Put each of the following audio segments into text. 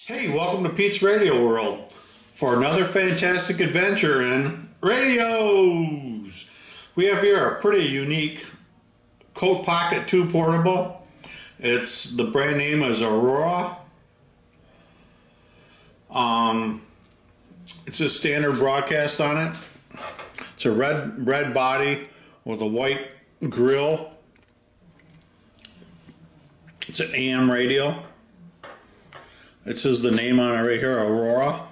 Hey, welcome to Pete's Radio World for another fantastic adventure in radios. We have here a pretty unique coat pocket 2 portable. The brand name is Aurora. It's a standard broadcast on it. It's a red body with a white grill. It's an AM radio. It says the name on it right here, Aurora.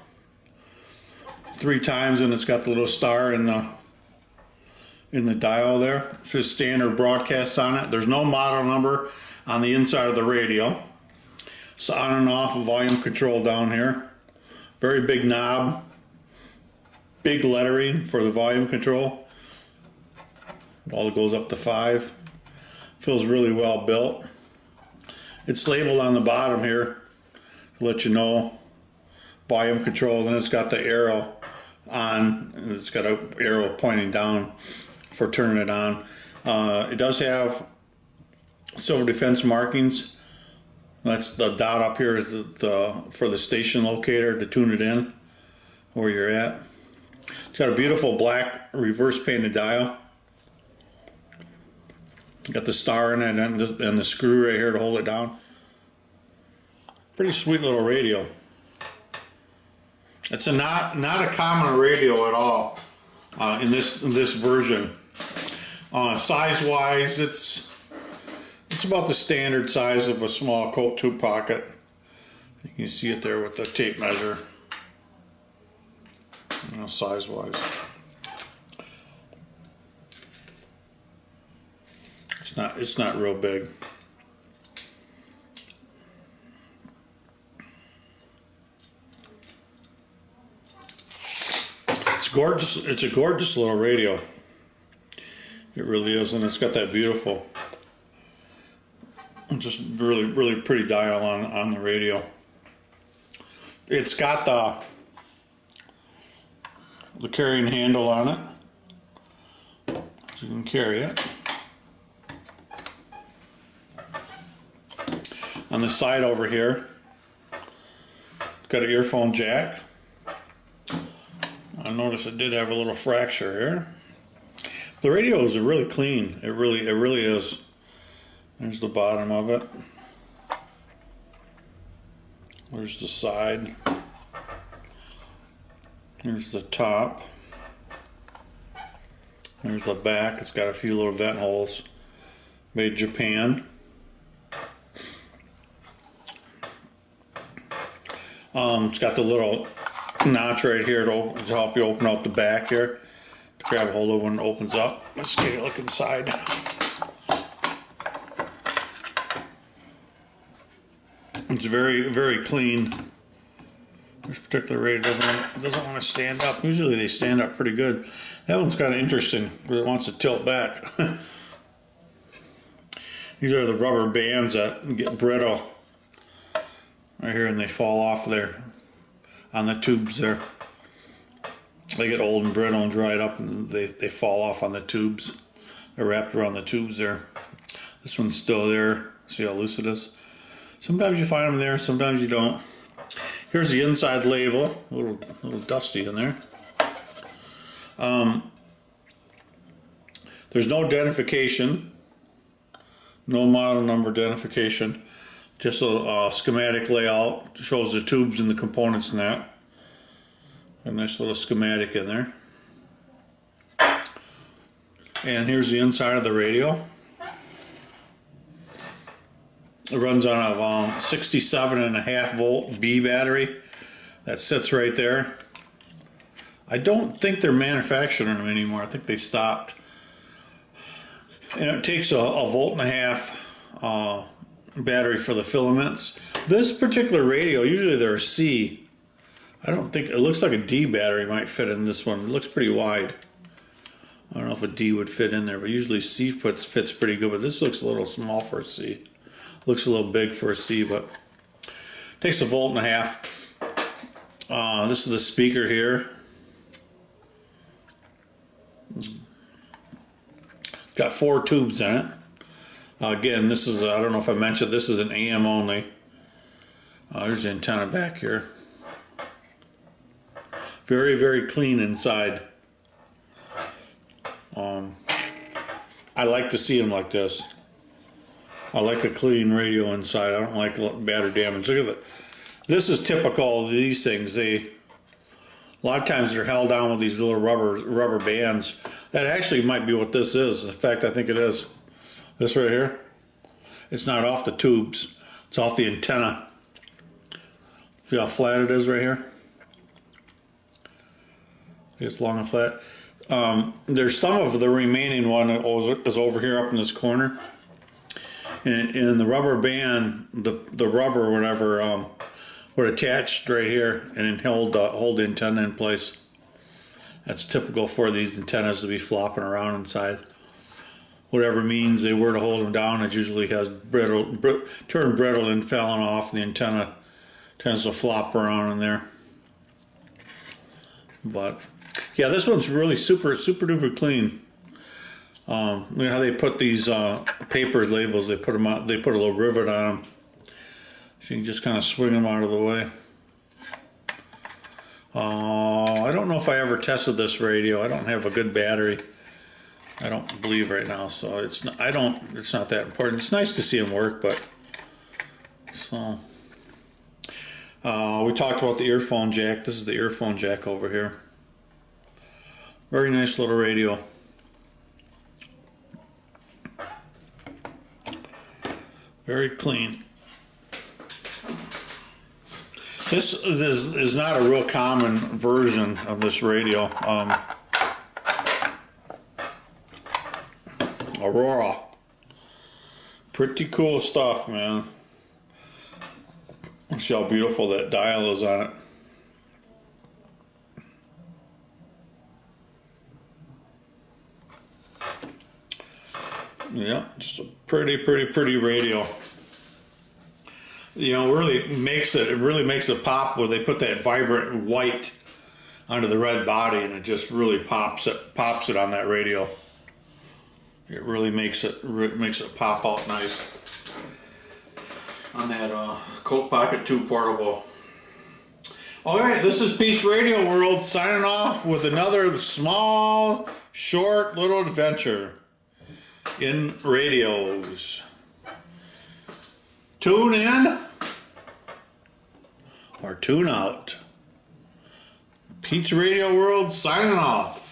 3 times, and it's got the little star in the dial there. It's just standard broadcast on it. There's no model number on the inside of the radio. It's on and off volume control down here. Very big knob. Big lettering for the volume control. All goes up to 5. Feels really well built. It's labeled on the bottom here to let you know volume control. Then it's got the arrow on. It's got an arrow pointing down for turning it on. It does have silver defense markings. That's the dot up here is for the station locator to tune it in where you're at. It's got a beautiful black reverse painted dial. Got the star in it and the screw right here to hold it down. Pretty sweet little radio. It's not a common radio at all in this version. Size wise, it's about the standard size of a small coat tube pocket. You can see it there with the tape measure. Size wise. It's not real big. It's gorgeous. It's a gorgeous little radio. It really is, and it's got that beautiful, just really pretty dial on the radio. It's got the carrying handle on it, so you can carry it. On the side over here, it's got an earphone jack. I noticed it did have a little fracture here. The radio is really clean. It really is. There's the bottom of it. There's the side. Here's the top. There's the back. It's got a few little vent holes. Made in Japan. It's got the little notch right here to help you open out the back here. To grab a hold of when it opens up. Let's take a look inside. It's very clean. This particular radio doesn't want to stand up. Usually they stand up pretty good. That one's kind of interesting because it wants to tilt back. These are the rubber bands that get brittle right here, and they fall off there on the tubes there. They get old and brittle and dried up, and they fall off on the tubes. They're wrapped around the tubes there. This one's still there. See how loose it is? Sometimes you find them there, sometimes you don't. Here's the inside label, a little dusty in there. There's no identification, no model number identification, just a schematic layout. Shows the tubes and the components in that. A nice little schematic in there. And here's the inside of the radio. It runs on a 67.5 volt B battery that sits right there. I don't think they're manufacturing them anymore. I think they stopped. And it takes a 1.5 volt battery for the filaments. This particular radio, usually they're a C. I don't think, it looks like a D battery might fit in this one. It looks pretty wide. I don't know if a D would fit in there, but usually C fits pretty good, but this looks a little small for a C. Looks a little big for a C, but takes a 1.5 volt. This is the speaker here. Got 4 tubes in it. Again, this is, I don't know if I mentioned, this is an AM only. There's the antenna back here. Very, very clean inside. I like to see them like this. I like a clean radio inside. I don't like bad or damage. Look at that. This is typical of these things. A lot of times they're held down with these little rubber bands. That actually might be what this is. In fact, I think it is. This right here. It's not off the tubes. It's off the antenna. See how flat it is right here? It's long and flat. There's some of the remaining one that is over here up in this corner. And the rubber band, the rubber or whatever, would attach right here and hold the antenna in place. That's typical for these antennas to be flopping around inside. Whatever means they were to hold them down, it usually has turned brittle and fallen off. The antenna tends to flop around in there. But yeah, this one's really super duper clean. You know how they put these paper labels? They put them out. They put a little rivet on them, so you can just kind of swing them out of the way. I don't know if I ever tested this radio. I don't have a good battery. I don't believe right now, so it's not, it's not that important. It's nice to see them work, but so we talked about the earphone jack. This is the earphone jack over here. Very nice little radio. Very clean. This is not a real common version of this radio. Aurora. Pretty cool stuff, man. See how beautiful that dial is on it. Yeah, just a pretty radio. You know, it really makes it pop when they put that vibrant white onto the red body, and it just really pops it on that radio. It really makes it pop out nice on that Coke Pocket 2 portable. All right, this is Pete's Radio World signing off with another small, short little adventure in radios. Tune in or tune out. Pete's Radio World signing off.